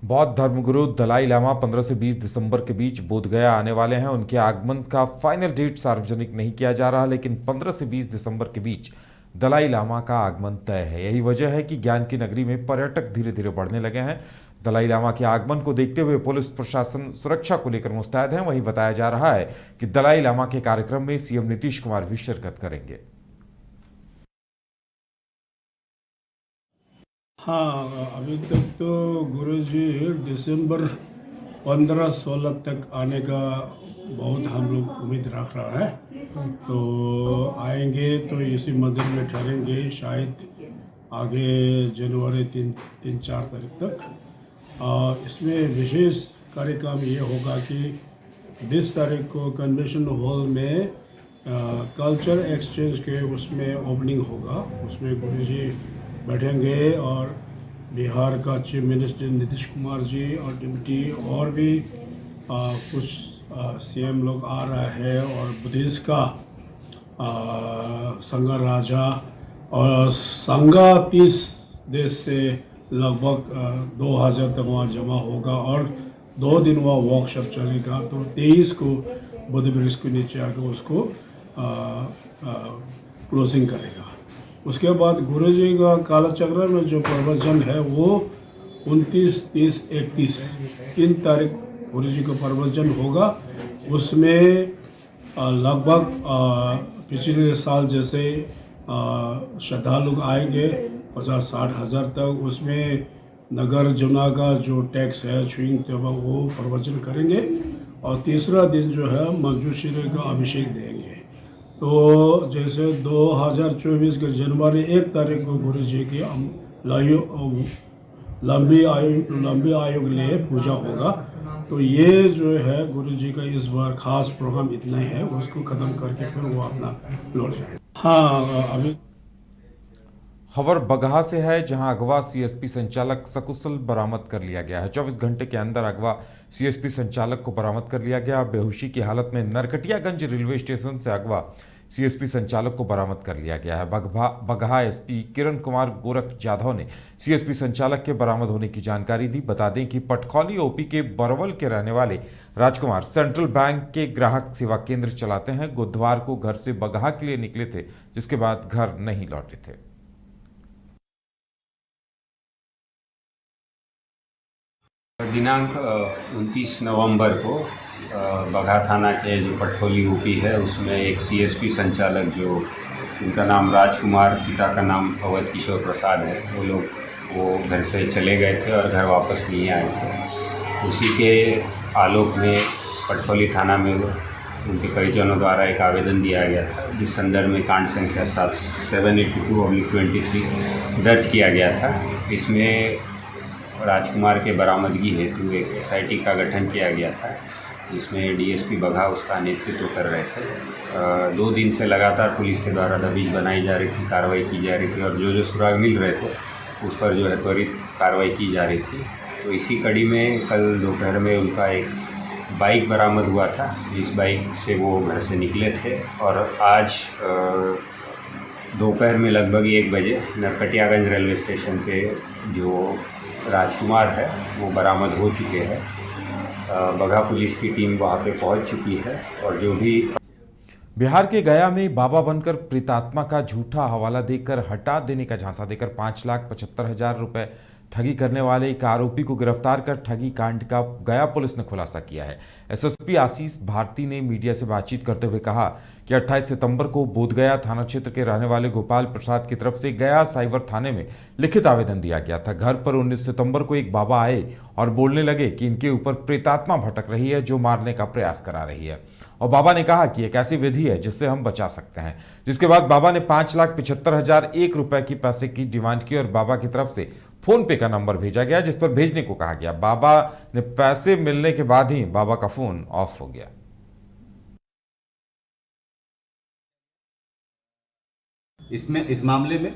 बौद्ध धर्मगुरु दलाई लामा 15 से 20 दिसंबर के बीच बोधगया आने वाले हैं। उनके आगमन का फाइनल डेट सार्वजनिक नहीं किया जा रहा, लेकिन 15 से 20 दिसंबर के बीच दलाई लामा का आगमन तय है। यही वजह है कि ज्ञान की नगरी में पर्यटक धीरे धीरे बढ़ने लगे हैं। दलाई लामा के आगमन को देखते हुए पुलिस प्रशासन सुरक्षा को लेकर मुस्तैद है। वहीं बताया जा रहा है कि दलाई लामा के कार्यक्रम में सीएम नीतीश कुमार भी शिरकत करेंगे। हाँ, अभी तक तो गुरुजी दिसंबर 15-16 तक आने का बहुत हम लोग उम्मीद रख रहा है। तो आएंगे तो इसी मंदिर में ठहरेंगे, शायद आगे जनवरी 3-4 तारीख तक। इसमें विशेष कार्यक्रम ये होगा कि 20 तारीख को कन्वेंशन हॉल में कल्चर एक्सचेंज के उसमें ओपनिंग होगा। उसमें गुरुजी बैठेंगे और बिहार का चीफ मिनिस्टर नीतीश कुमार जी और डिप्टी और भी कुछ सीएम लोग आ रहा है, और बुद्धिस्ट का संगा राजा और संगा 30 देश से लगभग 2000 तक वहाँ जमा होगा, और 2 दिन वहाँ वर्कशॉप चलेगा। तो 23 को बुद्ध ब्रिज के नीचे आकर उसको क्लोजिंग करेगा। उसके बाद गुरुजी का कालचक्र में जो प्रवचन है वो 29, 30, 31 3 तारीख गुरुजी का प्रवचन होगा। उसमें लगभग पिछले साल जैसे श्रद्धालु आएंगे 50-60 हज़ार तक। उसमें नगर जुना का जो टैक्स है छुइंग तेवा वो प्रवचन करेंगे, और तीसरा दिन जो है मंजूश्री का अभिषेक देंगे। तो जैसे 2024 के जनवरी 1 तारीख को गुरु जी की लंबी आयु के लिए पूजा होगा। तो ये जो है गुरु जी का इस बार खास प्रोग्राम इतना ही है, उसको ख़त्म करके फिर वो अपना लौट जाए। हाँ, अभी खबर बगहा से है, जहां अगवा सीएसपी संचालक सकुशल बरामद कर लिया गया है। 24 घंटे के अंदर अगवा सीएसपी संचालक को बरामद कर लिया गया। बेहोशी की हालत में नरकटियागंज रेलवे स्टेशन से अगवा सीएसपी संचालक को बरामद कर लिया गया है। बगहा एसपी किरण कुमार गोरख जाधव ने सीएसपी संचालक के बरामद होने की जानकारी दी। बता दें कि पटखौली ओपी के बरवल के रहने वाले राजकुमार सेंट्रल बैंक के ग्राहक सेवा केंद्र चलाते हैं। बुधवार को घर से बगहा के लिए निकले थे, जिसके बाद घर नहीं लौटे थे। दिनांक 29 नवंबर को बगहा थाना के जो पटखोली यूपी है उसमें एक सीएसपी संचालक, जो उनका नाम राजकुमार, पिता का नाम अवध किशोर प्रसाद है, वो घर से चले गए थे और घर वापस नहीं आए थे। उसी के आलोक में पटखोली थाना में उनके परिजनों द्वारा एक आवेदन दिया गया था, जिस संदर्भ में कांड संख्या 782/23 दर्ज किया गया था। इसमें राजकुमार के बरामदगी हेतु एक एसआईटी का गठन किया गया था, जिसमें डीएसपी बगहा उसका नेतृत्व कर रहे थे। 2 दिन से लगातार पुलिस के द्वारा दबिश बनाई जा रही थी, कार्रवाई की जा रही थी, और जो सुराग मिल रहे थे उस पर जो है त्वरित कार्रवाई की जा रही थी। तो इसी कड़ी में कल दोपहर में उनका एक बाइक बरामद हुआ था, जिस बाइक से वो घर से निकले थे, और आज दोपहर में लगभग 1 बजे नरकटियागंज रेलवे स्टेशन पे जो राजकुमार है वो बरामद हो चुके हैं। बगहा पुलिस की टीम वहाँ पे पहुँच चुकी है, और जो भी बिहार के गया में बाबा बनकर प्रेतात्मा का झूठा हवाला देकर हटा देने का झांसा देकर 5,75,000 रुपए ठगी करने वाले एक आरोपी को गिरफ्तार कर ठगी कांड का गया पुलिस ने खुलासा किया है। एसएसपी आशीष भारती ने मीडिया से बातचीत करते हुए कहा कि 28 सितंबर को बोधगया थाना क्षेत्र के रहने वाले गोपाल प्रसाद की तरफ से गया साइबर थाने में लिखित आवेदन दिया गया था। घर पर 19 सितंबर को एक बाबा आए और बोलने लगे कि इनके ऊपर प्रेतात्मा भटक रही है, जो मारने का प्रयास करा रही है, और बाबा ने कहा कि एक ऐसी विधि है जिससे हम बचा सकते हैं। जिसके बाद बाबा ने 5,75,001 रुपए की पैसे की डिमांड की, और बाबा की तरफ से फोन पे का नंबर भेजा गया, जिस पर भेजने को कहा गया। बाबा ने पैसे मिलने के बाद ही बाबा का फोन ऑफ हो गया। इस मामले में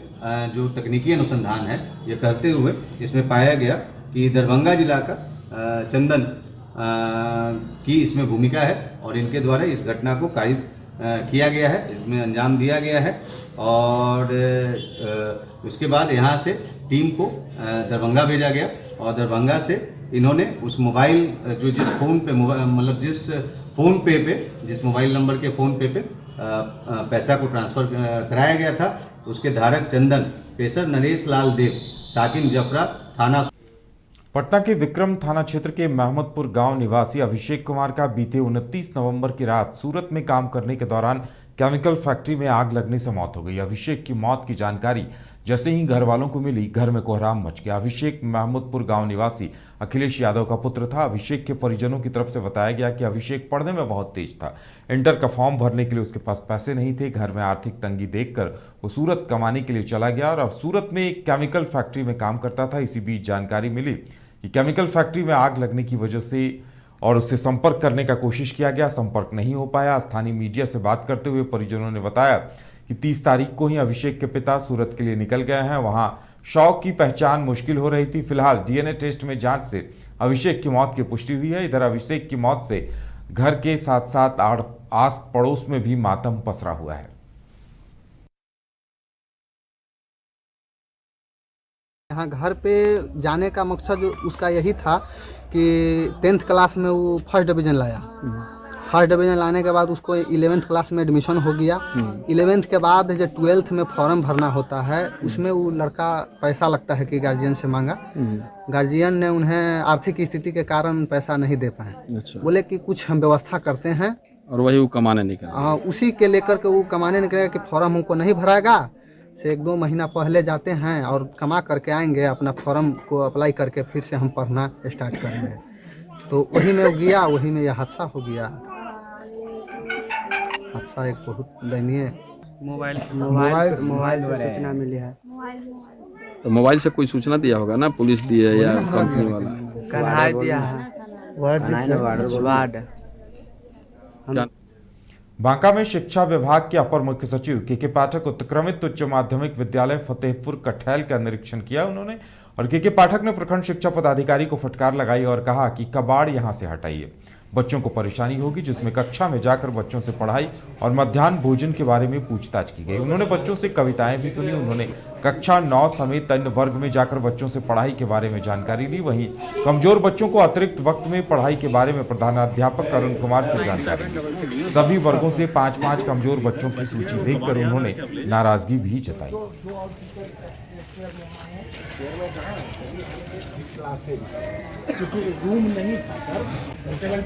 जो तकनीकी अनुसंधान है ये करते हुए इसमें पाया गया कि दरभंगा जिला का चंदन की इसमें भूमिका है, और इनके द्वारा इस घटना को कारित किया गया है, इसमें अंजाम दिया गया है। और उसके बाद यहाँ से टीम को दरभंगा भेजा गया, और दरभंगा से इन्होंने उस मोबाइल जो जिस फ़ोन पे मतलब जिस फ़ोन पे जिस मोबाइल नंबर के फ़ोन पे पैसा को ट्रांसफ़र कराया गया था, उसके धारक चंदन, पेशर नरेश लाल देव, साकिन जफरा, थाना पटना के विक्रम थाना क्षेत्र के महमदपुर गांव निवासी अभिषेक कुमार का बीते 29 नवंबर की रात सूरत में काम करने के दौरान केमिकल फैक्ट्री में आग लगने से मौत हो गई। अभिषेक की मौत की जानकारी जैसे ही घर वालों को मिली, घर में कोहराम मच गया। अभिषेक महमूदपुर गांव निवासी अखिलेश यादव का पुत्र था। अभिषेक के परिजनों की तरफ से बताया गया कि अभिषेक पढ़ने में बहुत तेज था। इंटर का फॉर्म भरने के लिए उसके पास पैसे नहीं थे। घर में आर्थिक तंगी देखकर वो सूरत कमाने के लिए चला गया और अब सूरत में एक केमिकल फैक्ट्री में काम करता था। इसी बीच जानकारी मिली कि केमिकल फैक्ट्री में आग लगने की वजह से और उससे संपर्क करने का कोशिश किया गया, संपर्क नहीं हो पाया। स्थानीय मीडिया से बात करते हुए परिजनों ने बताया कि 30 तारीख को ही अभिषेक के पिता सूरत के लिए निकल गए हैं। वहां शव की पहचान मुश्किल हो रही थी। फिलहाल डीएनए टेस्ट में जांच से अभिषेक की मौत की पुष्टि हुई है। इधर अभिषेक की मौत से घर के साथ साथ आस पड़ोस में भी मातम पसरा हुआ है। यहाँ घर पे जाने का मकसद उसका यही था कि 10th क्लास में वो फर्स्ट डिवीज़न लाया। फर्स्ट डिवीज़न लाने के बाद उसको 11th क्लास में एडमिशन हो गया। 11th के बाद जो 12th में फॉर्म भरना होता है, उसमें वो लड़का पैसा लगता है कि गार्जियन से मांगा। गार्जियन ने उन्हें आर्थिक स्थिति के कारण पैसा नहीं दे पाए। अच्छा। बोले कि कुछ हम व्यवस्था करते हैं, और वही वो कमाने निकल। हाँ, उसी के लेकर के वो कमाने निकलेगा कि फॉर्म हमको नहीं भराएगा, से 1-2 महीना पहले जाते हैं और कमा करके आएंगे, अपना फॉर्म को अप्लाई करके फिर से हम पढ़ना स्टार्ट करेंगे। तो वही में वो गया, वही में यह हादसा हो गया। हादसा एक बहुत दयनीय। मोबाइल से सूचना मिली है। तो मोबाइल से कोई सूचना दिया होगा ना, पुलिस दी है या कंपनी वाला? कन्हाई दिया है वार्ड। बांका में शिक्षा विभाग के अपर मुख्य सचिव के पाठक उत्क्रमित उच्च माध्यमिक विद्यालय फतेहपुर कठैल का निरीक्षण किया उन्होंने, और के पाठक ने प्रखंड शिक्षा पदाधिकारी को फटकार लगाई और कहा कि कबाड़ यहां से हटाइए, बच्चों को परेशानी होगी। जिसमें कक्षा में जाकर बच्चों से पढ़ाई और मध्याह्न भोजन के बारे में पूछताछ की गई। उन्होंने बच्चों से कविताएं भी सुनी। उन्होंने कक्षा 9 समेत अन्य वर्ग में जाकर बच्चों से पढ़ाई के बारे में जानकारी ली। वहीं कमजोर बच्चों को अतिरिक्त वक्त में पढ़ाई के बारे में प्रधानाध्यापक अरुण कुमार से जानकारी ली। सभी वर्गों से 5-5 कमजोर बच्चों की सूची देखकर उन्होंने नाराजगी भी जताई। रूम नहीं था सर, 75